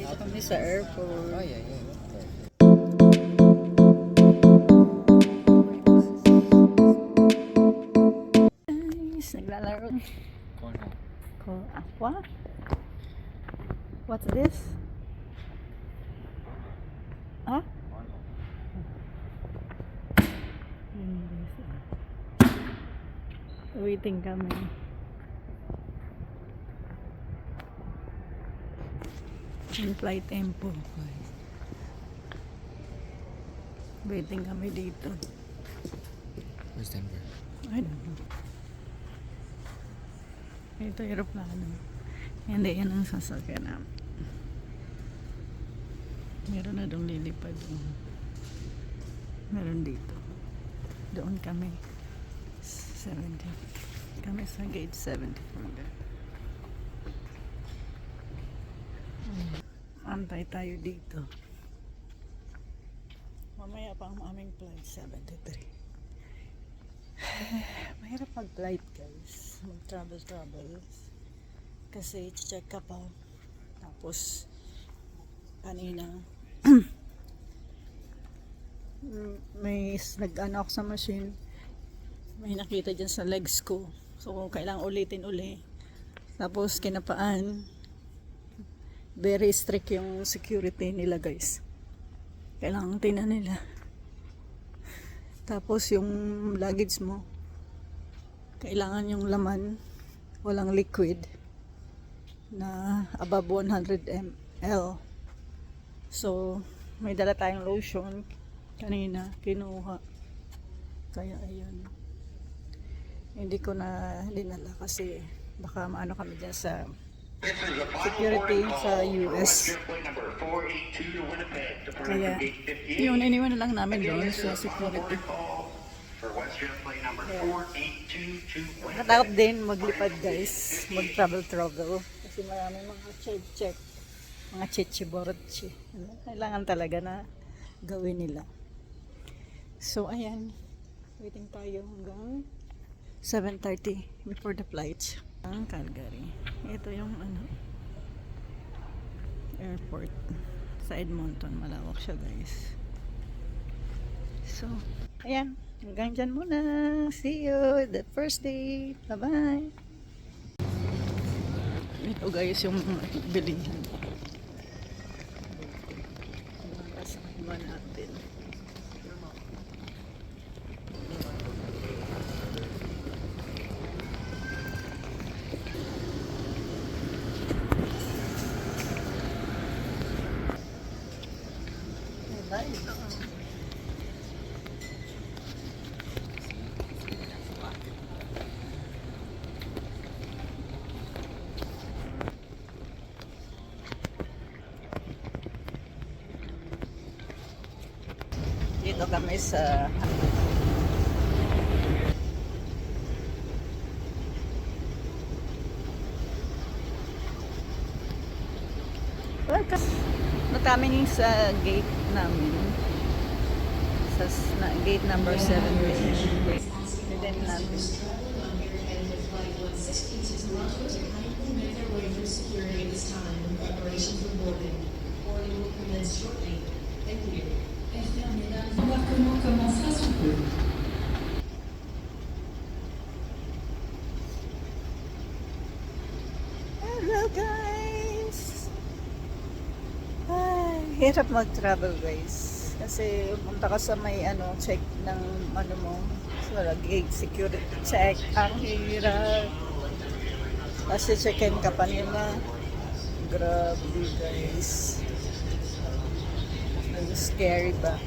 Dito kami sa airport. Oh, yeah, yeah. Guys, naglalaro. Cornhole. Ko aqua? What's this? Huh? Waiting kami. In flight tempo. Waiting kami dito. Where's Denver? I don't know. Ito aeroplano. Hindi, yan ang sasakyan namin. Meron na doon lilipad. Meron dito. Doon kami. 70. Kami sa gate 70 from there. Antay tayo dito. Mamaya pa ang aming flight 73. Mahirap mag-flight guys. Mag-travel. Kasi check ka pa. Tapos kanina may nag-ano ako sa machine. May nakita dyan sa legs ko. So kung kailangan ulitin uli. Tapos kinapaan. Very strict yung security nila guys. Kailangan tingnan nila. Tapos yung luggage mo, kailangan yung laman, walang liquid na above 100 ml. So, may dala tayong lotion kanina, kinuha. Kaya ayun. Hindi ko na dinala kasi baka maano kami dyan sa security sa US. Kaya yun, iniwan na lang namin doon sa security. Nakatakot din maglipad guys, mag-travel. Kasi maraming mga check, mga chichiborotchi. Kailangan talaga na gawin nila. So ayan, waiting tayo hanggang 7:30 before the flight. Ang Calgary. Ito yung airport sa Edmonton. Malawak siya guys. So, ayan. Hanggang dyan muna. See you the first day. Bye-bye. Ito guys yung bilihan. Mga kasama natin. Dito kami sa welcome. Kami sa gate namin. Sa gate number 7. Then natin. L'embarquement commencera sous peu. Hello guys! Ay, hirap mag-travel guys. Kasi punta ka sa may check ng mo. So, gate security check. Ang hirap. Kasi check-in ka pa nila. Grabe guys. Scary ba?